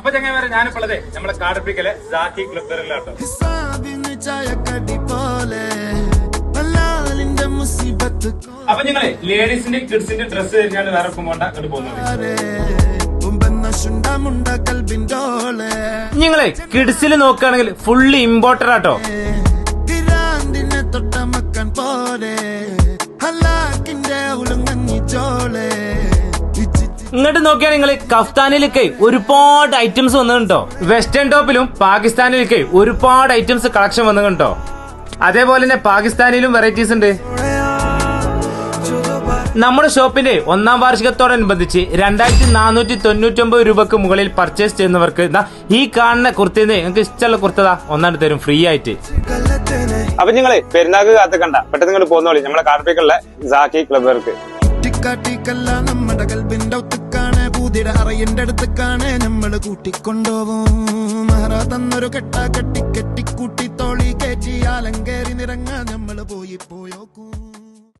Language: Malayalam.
അപ്പൊ ചങ്ങായിമാരെ ഞാനിപ്പോഴേ നമ്മളെ കാടപ്പിക്കലെ സാക്കി ക്ലബ്ബറിലാട്ടോ. അപ്പൊ നിങ്ങളെ ലേഡീസിന്റെ കിഡ്സിന്റെ ഡ്രസ്സ് കഴിഞ്ഞാൽ വേറെ പോകണ്ട അങ്ങോട്ട് പോകുന്നത്. നിങ്ങളെ കിഡ്സിൽ നോക്കുകയാണെങ്കിൽ ഫുള്ളി ഇമ്പോർട്ടഡ് ആട്ടോ. ഇങ്ങോട്ട് നോക്കിയാൽ നിങ്ങൾ കഫ്താനിലേക്ക് ഒരുപാട് ഐറ്റംസ് വന്നിട്ടുണ്ടോ. വെസ്റ്റേൺ ടോപ്പിലും പാകിസ്ഥാനിലേക്ക് ഒരുപാട് ഐറ്റംസ് കളക്ഷൻ വന്നിട്ടുണ്ടോ. അതേപോലെ തന്നെ പാകിസ്ഥാനിലും വെറൈറ്റീസ് ഉണ്ട്. നമ്മുടെ ഷോപ്പിന്റെ 1ാം വാർഷികത്തോടനുബന്ധിച്ച് 2499 രൂപക്ക് മുകളിൽ പർച്ചേസ് ചെയ്യുന്നവർക്ക് ഈ കാണുന്ന കുർത്തിന്ന് നിങ്ങൾക്ക് ഇഷ്ടമുള്ള കുർത്തതാ ഒന്നാണ്ട് തരും ഫ്രീ ആയിട്ട്. അപ്പൊ നിങ്ങള് പെരുന്നാക്ക് കാത്തുക്കണ്ട, പെട്ടെന്ന് നിങ്ങൾ പോന്നോളി നമ്മളെ കാർപ്പിക്കുള്ള സാക്കി ക്ലബ്ബർക്ക്. നമ്മുടെ കൽബിന്റെ ഒത്തുക്കാണ് പൂതിയുടെ അറയിന്റെ അടുത്തേക്കാണ് നമ്മള് കൂട്ടിക്കൊണ്ടുപോകും. മഹറ തന്നൊരു കെട്ടാ കെട്ടി കെട്ടിക്കൂട്ടി തോളി കയറ്റി ആലങ്കേറി നിറങ്ങാൻ നമ്മള് പോയോക്കും.